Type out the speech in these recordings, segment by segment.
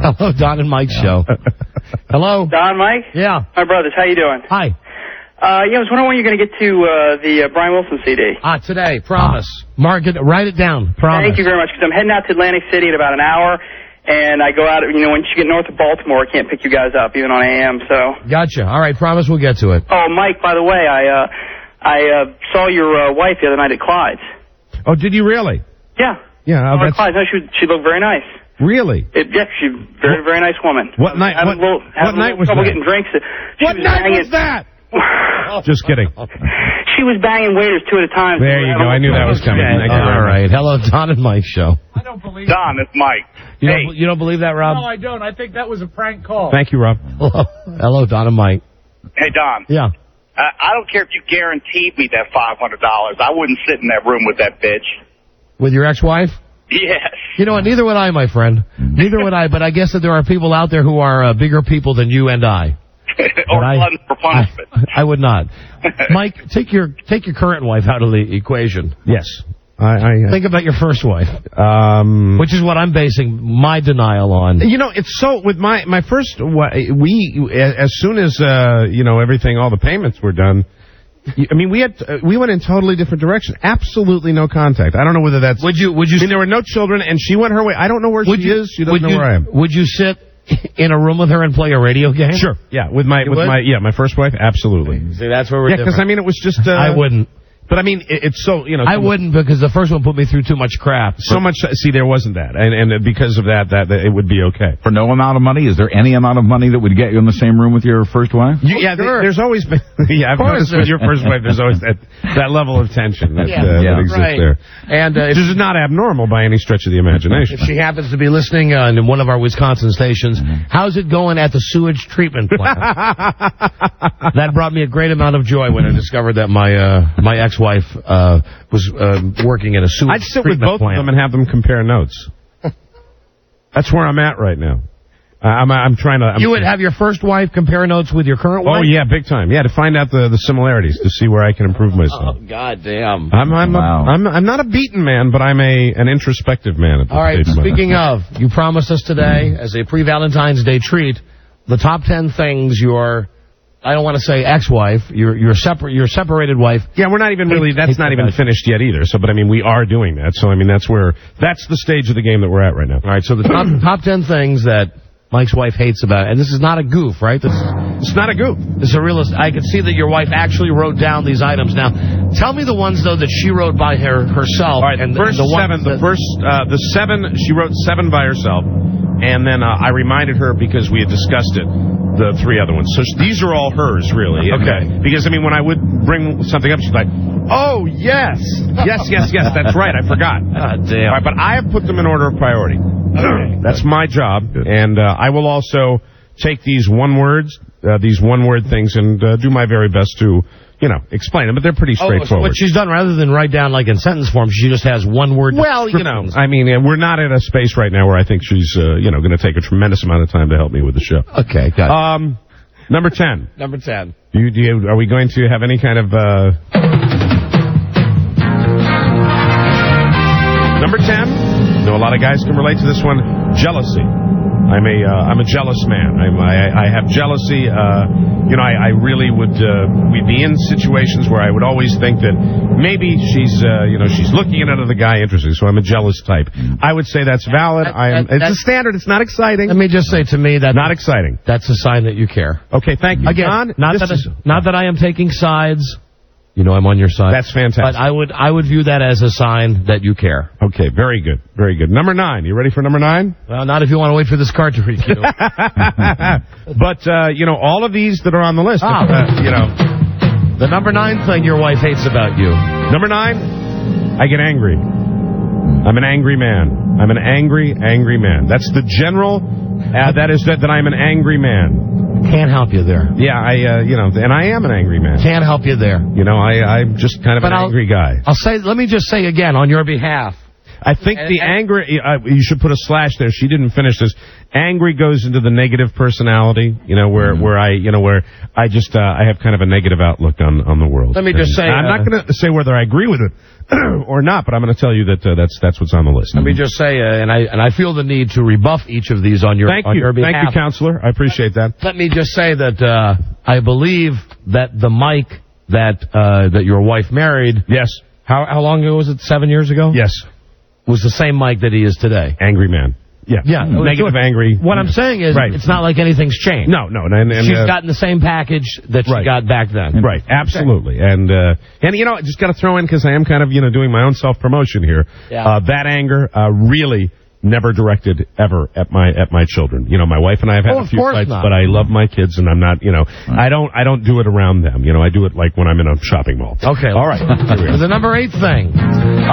going on? Hello, Don and Mike's show. Hello. Don, Mike? Yeah. Hi, brothers. How you doing? Hi. I was wondering when you're going to get to the Brian Wilson CD. Today. Promise. Mark it. Write it down. Promise. Thank you very much, because I'm heading out to Atlantic City in about an hour, and I go out, once you get north of Baltimore, I can't pick you guys up, even on AM, so. Gotcha. All right, promise we'll get to it. Oh, Mike, by the way, I saw your wife the other night at Clyde's. Oh, did you really? Yeah. Yeah. At Clyde's. No, she looked very nice. Really? Yeah, she's a very, very nice woman. What night? What night was trouble that? Getting drinks. What night was that? Just kidding. She was banging waiters two at a time. There you go. I knew that was coming. All right. Hello, Don and Mike's show. I don't believe Don, it's Mike. You don't believe that, Rob? No, I don't. I think that was a prank call. Thank you, Rob. Hello, Don and Mike. Hey, Don. Yeah. I don't care if you guaranteed me that $500. I wouldn't sit in that room with that bitch. With your ex-wife? Yes. You know what? Neither would I, my friend. Neither would I, but I guess that there are people out there who are bigger people than you and I. Or glutton for punishment. I would not. Mike, take your current wife out of the equation. Yes. Think about your first wife, which is what I'm basing my denial on. It's so with my first. We as soon as everything, all the payments were done. I mean, we went in totally different direction. Absolutely no contact. I don't know whether that's. Would you? I mean, there were no children, and she went her way. I don't know where she is. She doesn't know where I am. Would you sit in a room with her and play a radio game? Sure. Yeah, with my first wife, absolutely. See, that's where we're different. because I mean, it was just. I wouldn't. But I mean, it's so I wouldn't, because the first one put me through too much crap. So much. See, there wasn't that, and because of that it would be okay. For no amount of money, is there any amount of money that would get you in the same room with your first wife? Yeah, sure. There's always been. Yeah, I've noticed with your first wife, there's always that level of tension that exists there, and this is not abnormal by any stretch of the imagination. If she happens to be listening in one of our Wisconsin stations, how's it going at the sewage treatment plant? That brought me a great amount of joy when I discovered that my ex-wife was working at a sewage I'd sit treatment with both plant. of them and have them compare notes. That's where I'm at right now. I'm trying to. You would have your first wife compare notes with your current wife? Oh yeah, big time. Yeah, to find out the similarities, to see where I can improve myself. Oh, God damn. I'm not a beaten man, but I'm an introspective man. At this All right. stage Speaking of, you promised us today as a pre-Valentine's Day treat the top 10 things your. I don't want to say ex-wife, your separated wife. Yeah, we're not even really, that's not even finished yet either. So, but I mean, we are doing that. So, I mean, that's the stage of the game that we're at right now. All right, so the top 10 things that Mike's wife hates about it. And this is not a goof, right? It's not a goof. This is a realist. I can see that your wife actually wrote down these items. Now, tell me the ones, though, that she wrote by herself. All right, the first seven, the seven, she wrote 7 by herself. And then I reminded her, because we had discussed it, the 3 other ones. So these are all hers, really. Okay. Because, I mean, when I would bring something up, she's like, oh, yes. Yes, that's right. I forgot. God damn. All right, but I have put them in order of priority. Okay. That's my job. And I will also take these one-word things and do my very best to, explain them. But they're pretty straightforward. So what she's done, rather than write down like in sentence form, she just has one-word. Well, I mean, we're not in a space right now where I think she's, going to take a tremendous amount of time to help me with the show. Okay, got it. Number 10. Number 10. Are we going to have any kind of... Number 10. A lot of guys can relate to this one. Jealousy. I'm a jealous man. I have jealousy. I really would. We'd be in situations where I would always think that maybe she's looking at another guy interesting. So I'm a jealous type. I would say that's valid. It's a standard. It's not exciting. Let me just say, to me, that's not exciting. That's a sign that you care. Okay, thank you. Again, not that I am taking sides. I'm on your side. That's fantastic. But I would view that as a sign that you care. Okay, very good. Very good. Number 9. You ready for number 9? Well, not if you want to wait for this card to read you. But, all of these that are on the list, the number 9 thing your wife hates about you. Number 9, I get angry. I'm an angry man. I'm an angry man. That's the general, that I'm an angry man. Can't help you there. Yeah, and I am an angry man. Can't help you there. I'm just kind of an angry guy. Let me just say again on your behalf. I think the angry, you should put a slash there. She didn't finish this. Angry goes into the negative personality, where I have kind of a negative outlook on the world. Let me just say, I'm not going to say whether I agree with it or not, but I'm going to tell you that that's what's on the list. Let me just say, and I feel the need to rebuff each of these on your behalf. Thank you, Counselor. I appreciate that. Let me just say that I believe that the Mike that your wife married. Yes. How long ago was it? 7 years ago? Yes. Was the same Mike that he is today. Angry man. Yeah. Yeah. Negative, angry. What I'm saying is, it's not like anything's changed. No. And she's gotten the same package that she got back then. Right. Absolutely. And just got to throw in, because I am kind of, doing my own self-promotion here. Yeah. That anger really never directed ever at my children. My wife and I have had a few fights, but I love my kids, and I'm not, I don't do it around them. I do it like when I'm in a shopping mall. Okay. All right. The number 8 thing.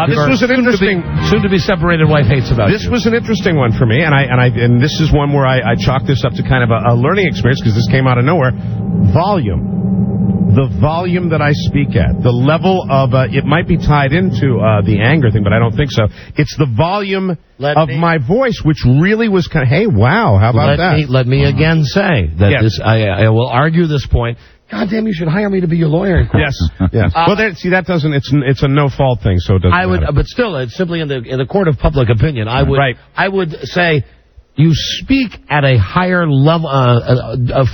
This was an interesting, soon to be separated wife hates about this was an interesting one for me, and this is one where I chalked this up to kind of a learning experience, because this came out of nowhere. Volume. The volume that I speak at, the level of, it might be tied into the anger thing, but I don't think so. It's the volume of my voice, which really was kind of, hey, wow, how about that? Let me again say that I will argue this point. God damn, you should hire me to be your lawyer. Yes. Well, that doesn't, it's a no-fault thing, so it doesn't matter. But still, it's simply in the court of public opinion. I would say, you speak at a higher level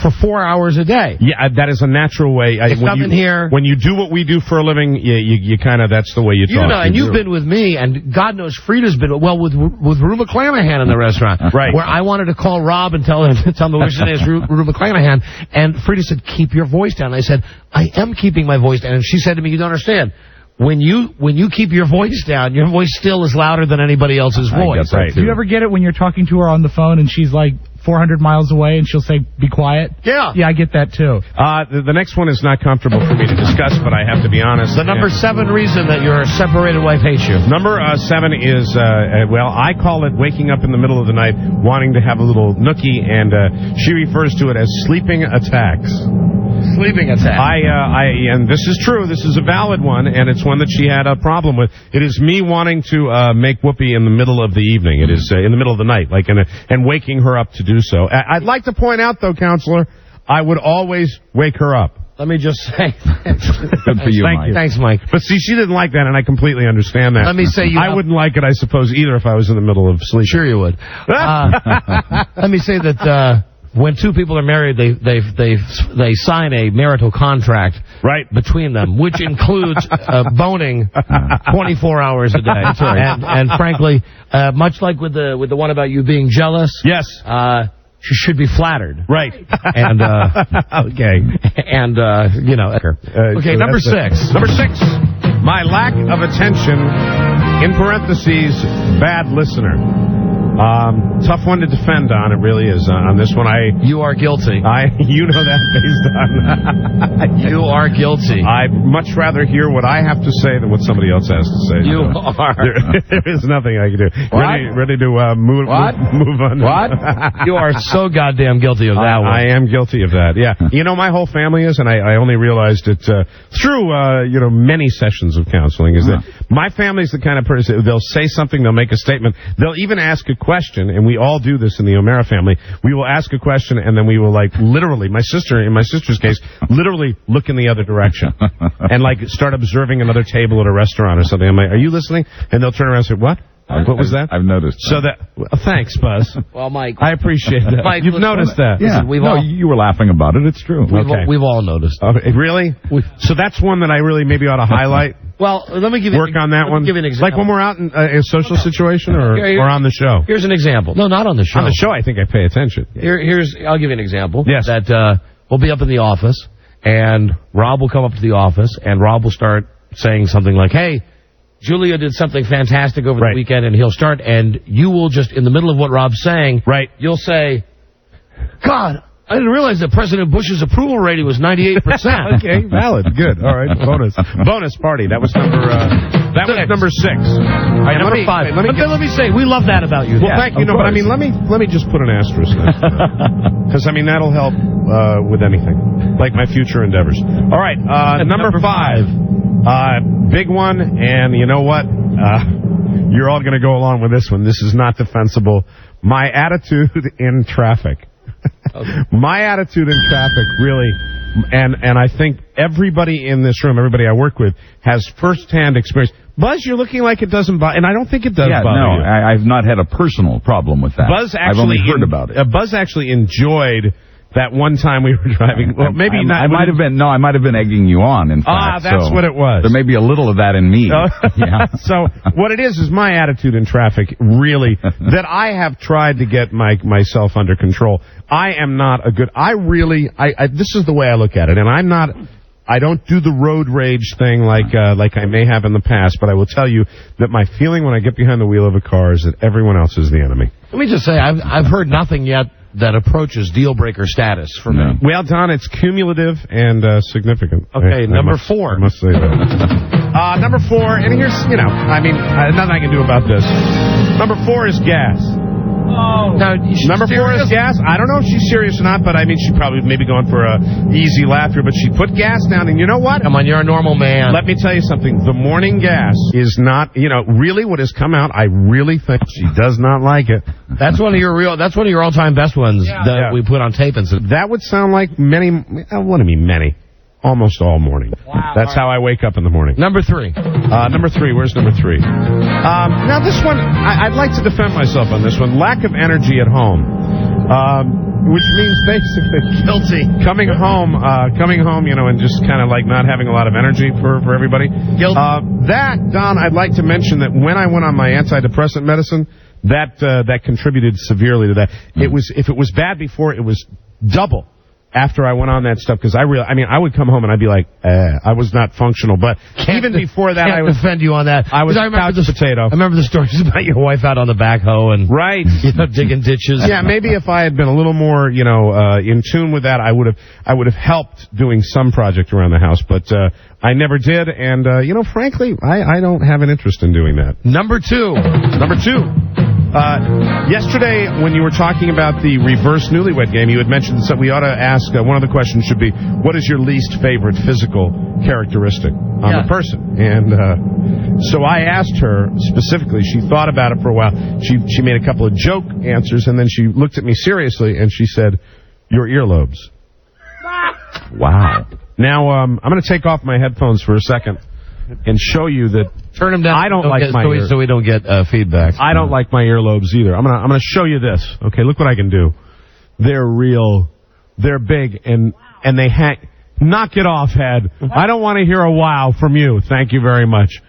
for 4 hours a day. Yeah, that is a natural way. When you do what we do for a living, you kind of, that's the way you talk. And you've been with me, and God knows Frida's been, with Rue McClanahan in the restaurant. Right. Where I wanted to call Rob and tell him what's his name is Rue McClanahan, and Frida said, keep your voice down. I said, I am keeping my voice down. And she said to me, you don't understand. When you keep your voice down, your voice still is louder than anybody else's voice. Right. Do you ever get it when you're talking to her on the phone and she's like 400 miles away and she'll say, be quiet? Yeah. Yeah, I get that too. The next one is not comfortable for me to discuss, but I have to be honest. The number 7 reason that your separated wife hates you. Number 7 is, I call it waking up in the middle of the night, wanting to have a little nookie, and she refers to it as sleeping attacks. Sleeping attack. And this is true. This is a valid one, and it's one that she had a problem with. It is me wanting to make whoopee in the middle of the evening. It is in the middle of the night, and waking her up to do so. I'd like to point out, though, Counselor, I would always wake her up. Let me just say. Good for you, Mike. Thanks, Mike. But see, she didn't like that, and I completely understand that. Let me say I wouldn't like it, I suppose, either if I was in the middle of sleep. Sure you would. Let me say that when two people are married, they sign a marital contract between them, which includes boning 24 hours a day. That's right. And frankly, much like with the one about you being jealous. Yes. She should be flattered. Right. And, okay. And, okay, number 6. Number 6, my lack of attention, in parentheses, bad listener. Tough one to defend on, it really is. On this one, You are guilty. You know that based on... You are guilty. I'd much rather hear what I have to say than what somebody else has to say. You are. There is nothing I can do. Ready to move on. What? You are so goddamn guilty of that one. I am guilty of that, yeah. My whole family is, and I only realized it through, many sessions of counseling, is that my family's the kind of person, they'll say something, they'll make a statement, they'll even ask a question, and we all do this in the O'Mara family. We will ask a question, and then we will, literally, in my sister's case, literally look in the other direction and, start observing another table at a restaurant or something. I'm like, are you listening? And they'll turn around and say, what? What was that? I've noticed. So thanks, Buzz. Well, Mike. I appreciate that. Mike, You've noticed that. Yeah. You were laughing about it. It's true. We've all noticed. Really? So that's one that I really maybe ought to highlight. Well, let me give you work on that one. Give you an example. Like when we're out in a social situation or on the show. Here's an example. No, not on the show. On the show, I think I pay attention. I'll give you an example. Yes. That we'll be up in the office, and Rob will come up to the office, and Rob will start saying something like, "Hey, Julia did something fantastic over the weekend," and he'll start, and you will just, in the middle of what Rob's saying, you'll say, "God, I didn't realize that President Bush's approval rating was 98%. Okay, valid. Good. All right. Bonus party. That was number 6. All right, number 5. Let me say, we love that about you. Well, thank you. No, but let me just put an asterisk there. Because, that'll help with anything. Like my future endeavors. All right, number 5. Big one, and you know what? you're all going to go along with this one. This is not defensible. My attitude in traffic. Okay. My attitude in traffic, really, and I think everybody in this room, everybody I work with, has first-hand experience. Buzz, you're looking like it doesn't bother, and I don't think it does bother you. I've not had a personal problem with that. Buzz actually I've only heard about it. Buzz actually enjoyed that one time we were driving. Well, maybe not. I might have been egging you on, in fact. That's what it was. There may be a little of that in me. Yeah. So what it is my attitude in traffic, really, that I have tried to get myself under control. I am not a good... this is the way I look at it, and I don't do the road rage thing like I may have in the past, but I will tell you that my feeling when I get behind the wheel of a car is that everyone else is the enemy. Let me just say, I've heard nothing yet that approaches deal-breaker status for me. Well, Don, it's cumulative and significant. Okay, number 4. I must say that. Number 4, and here's, nothing I can do about this. Number 4 is gas. Oh. Now, number 4 is gas. I don't know if she's serious or not, but she probably maybe going for a easy laugh here, but she put gas down, and you know what? Come on, you're a normal man. Let me tell you something. The morning gas is not, really what has come out. I really think she does not like it. That's one of your all-time best ones that we put on tape. And that would sound like many, what do I mean many? Almost all morning. Wow. That's how I wake up in the morning. Number 3. Number 3. Where's number 3? Now, this one, I'd like to defend myself on this one. Lack of energy at home. Which means basically guilty. Coming home, and just kind of like not having a lot of energy for everybody. Guilty. That, Don, I'd like to mention that when I went on my antidepressant medicine, that contributed severely to that. If it was bad before, it was double after I went on that stuff, because I would come home and I'd be like, I was not functional. But even before that, I would defend you on that. I was couch potato. I remember the stories about your wife out on the backhoe and digging ditches. Yeah, maybe if I had been a little more, in tune with that, I would have helped doing some project around the house. But I never did, and frankly, I don't have an interest in doing that. Number 2. Yesterday, when you were talking about the reverse newlywed game, you had mentioned that we ought to ask, one of the questions should be, what is your least favorite physical characteristic on the person? And so I asked her specifically. She thought about it for a while. She made a couple of joke answers, and then she looked at me seriously, and she said, your earlobes. Wow. Now, I'm going to take off my headphones for a second and show you that. Turn them down. I don't like my so we don't get feedback. I don't like my earlobes either. I'm gonna show you this. Okay, look what I can do. They're real. They're big and they hang. Knock it off, head. I don't want to hear a wow from you. Thank you very much.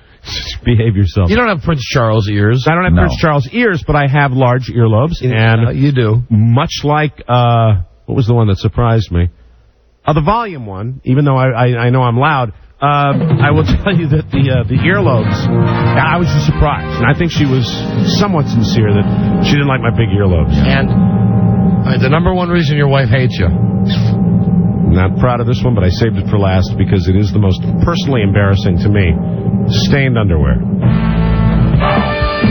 Behave yourself. You don't have Prince Charles ears. I don't have Prince Charles ears, but I have large earlobes. And you do. Much like what was the one that surprised me? The volume one. Even though I know I'm loud. I will tell you that the earlobes, I was just surprised. And I think she was somewhat sincere that she didn't like my big earlobes. And the number 1 reason your wife hates you. I'm not proud of this one, but I saved it for last because it is the most personally embarrassing to me. Stained underwear.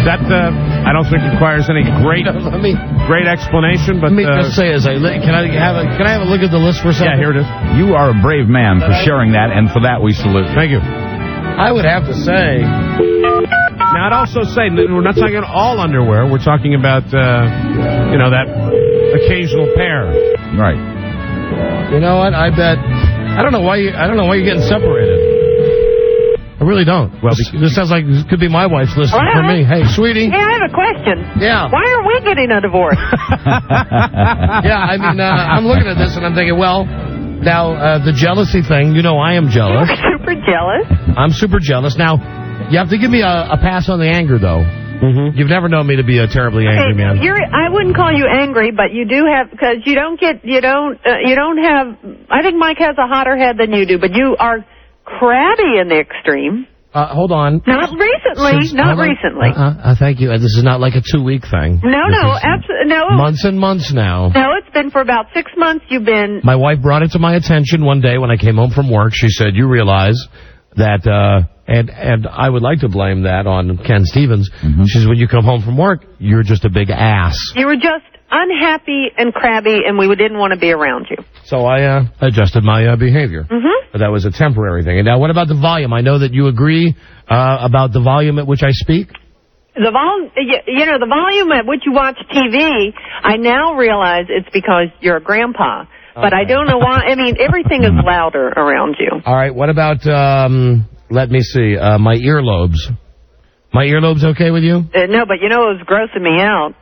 That, I don't think requires any great explanation, but... Let me just say, can I have a look at the list for a second? Yeah, here it is. You are a brave man for sharing that, and for that we salute. Thank you. I would have to say... Now, I'd also say, we're not talking about all underwear. We're talking about, that occasional pair. Right. You know what? I bet... I don't know why you're getting separated. I really don't. Well, this sounds like this could be my wife's list for me. Hey, sweetie. Hey, I have a question. Yeah. Why are we getting a divorce? I'm looking at this and I'm thinking, well, now, the jealousy thing, I am jealous. You're super jealous. I'm super jealous. Now, you have to give me a pass on the anger, though. Mm-hmm. You've never known me to be a terribly angry man. I wouldn't call you angry, but you do have, because you don't have, I think Mike has a hotter head than you do, but you are crabby in the extreme. Hold on. Not recently. Thank you. This is not like a 2-week thing. No, absolutely no. Months and months now. No, it's been for about 6 months. You've been. My wife brought it to my attention one day when I came home from work. She said, "You realize that," and I would like to blame that on Ken Stevens. Mm-hmm. She says, "When you come home from work, you're just a big ass." You were just unhappy and crabby, and we didn't want to be around you. So I adjusted my behavior. Mm-hmm. But that was a temporary thing. And now what about the volume? I know that you agree about the volume at which I speak. The volume at which you watch TV, I now realize it's because you're a grandpa. But I don't know why. I mean, everything is louder around you. All right, what about, let me see, my earlobes? My earlobes okay with you? No, but it was grossing me out.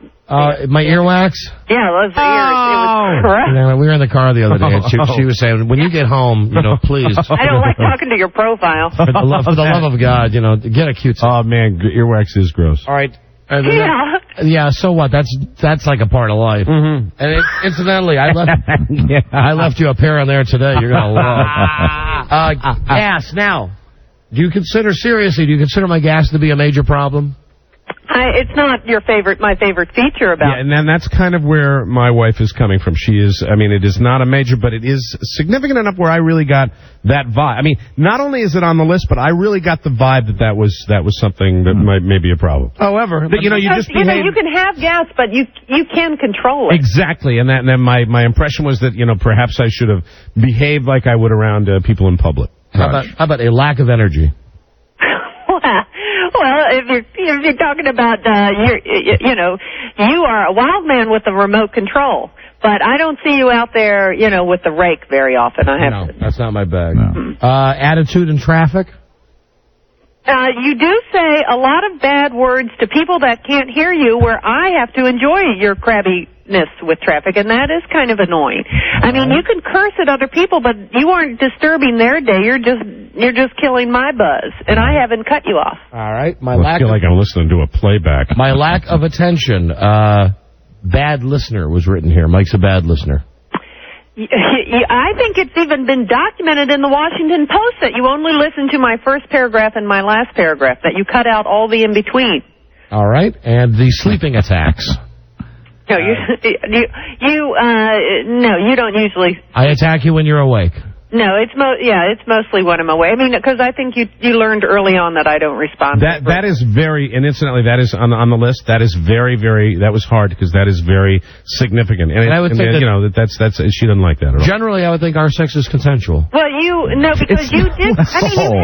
My earwax? Yeah, those ears. It was gross. No, we were in the car the other day, and she was saying, when you get home, please. I don't like talking to your profile. For the love of God, get a cute... Oh, man, earwax is gross. All right. Yeah, so what? That's like a part of life. Mm-hmm. And incidentally, I left you a pair on there today you're going to love. Gas, now. Do you consider my gas to be a major problem? It's not my favorite feature about it. Yeah, and then that's kind of where my wife is coming from. She is, it is not a major, but it is significant enough where I really got that vibe. Not only is it on the list, but I really got the vibe that was something that may be a problem. However, you can have gas, but you can control it. Exactly, and then my impression was that, perhaps I should have behaved like I would around people in public. How about a lack of energy? Well, if you're talking about, you are a wild man with a remote control. But I don't see you out there, with the rake very often. No, that's not my bag. No. Attitude in traffic? You do say a lot of bad words to people that can't hear you, where I have to enjoy your crabbiness with traffic, and that is kind of annoying. You can curse at other people, but you aren't disturbing their day. You're just killing my buzz, and I haven't cut you off. All right. I feel like I'm listening to a playback. My lack of attention. Bad listener was written here. Mike's a bad listener. I think it's even been documented in the Washington Post that you only listen to my first paragraph and my last paragraph, that you cut out all the in-between. All right. And the sleeping attacks. No, you don't usually... I attack you when you're awake. No, it's mostly when I'm away. Because I think you learned early on that I don't respond. That is very, and incidentally, that is on the list. That is very, very. That was hard because that is very significant. And I would think that's she doesn't like that at all. Generally, I would think our sex is consensual. Well, because you did. You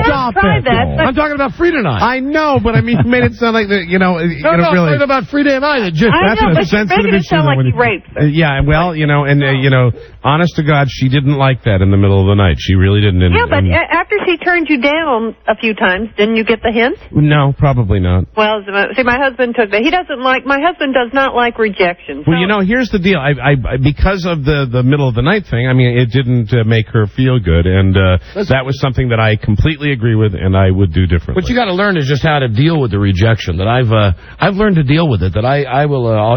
have tried that. I'm talking about Frida and I. I know, but you made it sound like that. No, I'm talking about Frida and I. That's a sensitive issue. Sound like you raped her. Yeah, well, honest to God, she didn't like that in the middle of the night. She really didn't. But after she turned you down a few times, didn't you get the hint? No, probably not. Well, see, my husband took that. My husband does not like rejection. So. Well, here's the deal. I because of the middle of the night thing, it didn't make her feel good, and that was something that I completely agree with, and I would do differently. What you got to learn is just how to deal with the rejection. That I've learned to deal with it. That I will, Well,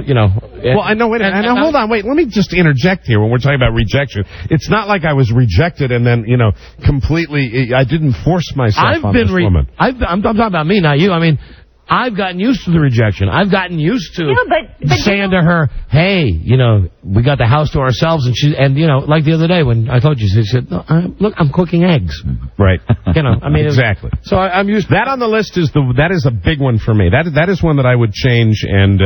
I know. Hold on. Wait. Let me just interject here when we're talking about rejection. It's not like I was rejected and then completely. I didn't force myself on this woman. I'm talking about me, not you. I've gotten used to the rejection. I've gotten used to saying to her, "Hey, we got the house to ourselves," and like the other day when I told you, she said, "No, look, I'm cooking eggs." Right. Exactly. So I'm used to that. On the list that is a big one for me. That is one that I would change, and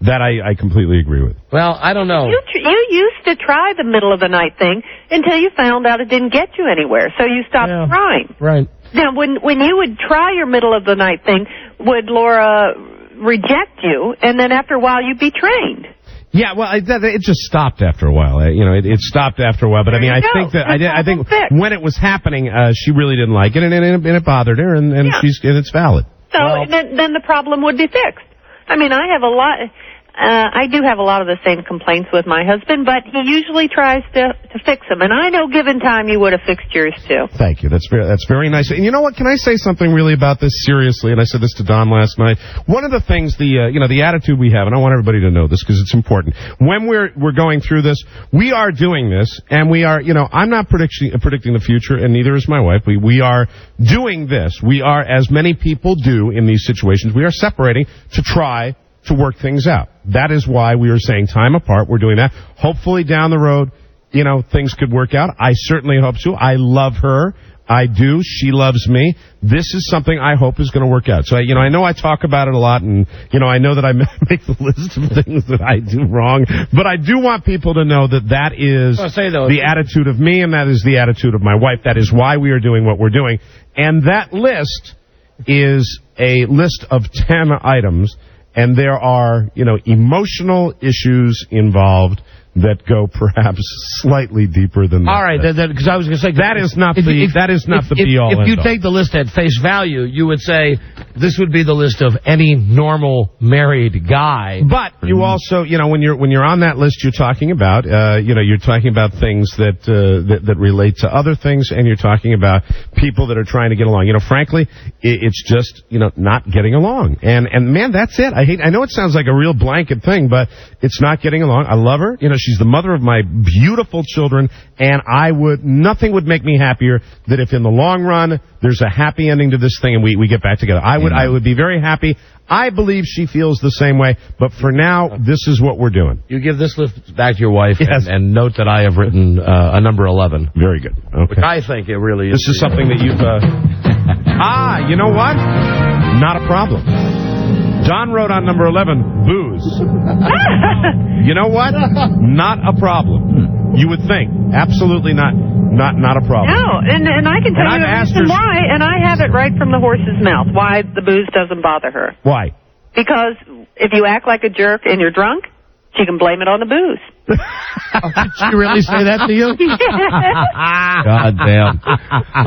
that I completely agree with. Well, I don't know. You used to try the middle of the night thing until you found out it didn't get you anywhere, so you stopped trying. Right. Now, when you would try your middle of the night thing, would Laura reject you, and then after a while you'd be trained? Yeah, well, it just stopped after a while. It stopped after a while. But I think when it was happening, she really didn't like it, and it bothered her, and it's valid. So then the problem would be fixed. I do have a lot of the same complaints with my husband, but he usually tries to fix them. And I know given time you would have fixed yours too. Thank you. That's very nice. And you know what? Can I say something really about this seriously? And I said this to Don last night. One of the things, the attitude we have, and I want everybody to know this because it's important. When we're going through this, we are doing this, and we are, I'm not predicting the future, and neither is my wife. We are doing this. We are, as many people do in these situations, we are separating to try to work things out. That is why we are saying time apart. We're doing that. Hopefully down the road, things could work out. I certainly hope so. I love her. I do. She loves me. This is something I hope is going to work out. So, I know I talk about it a lot, and, I know that I make the list of things that I do wrong, but I do want people to know that is the attitude of me, and that is the attitude of my wife. That is why we are doing what we're doing. And that list is a list of 10 items And there are, emotional issues involved that go perhaps slightly deeper than that. All right, because I was going to say that is not the be all. If you take the list at face value, you would say this would be the list of any normal married guy. But you also, when you're on that list, you're talking about, you're talking about things that relate to other things, and you're talking about people that are trying to get along. Frankly, it's just not getting along. And man, that's it. I know it sounds like a real blanket thing, but it's not getting along. I love her. She's the mother of my beautiful children, and nothing would make me happier that if in the long run there's a happy ending to this thing and we get back together. I would be very happy. I believe she feels the same way, but for now, this is what we're doing. You give this list back to your wife, yes. and note that I have written a number 11. Very good. Okay. Which I think it really is. This is something that you've... you know what? Not a problem. Don wrote on number 11, booze. You know what? Not a problem. You would think. Absolutely not a problem. No, and I can tell you the reason why, and I have it right from the horse's mouth, why the booze doesn't bother her. Why? Because if you act like a jerk and you're drunk, she can blame it on the booze. Did she really say that to you? God damn.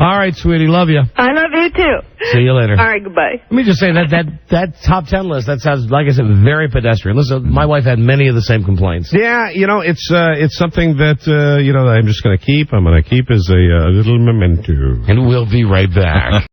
All right, sweetie, love you. I love you too. See you later. All right, goodbye. Let me just say that top 10 list, that sounds, like I said, very pedestrian. Listen, my wife had many of the same complaints. Yeah, it's something that, I'm just going to keep. I'm going to keep as a little memento. And we'll be right back.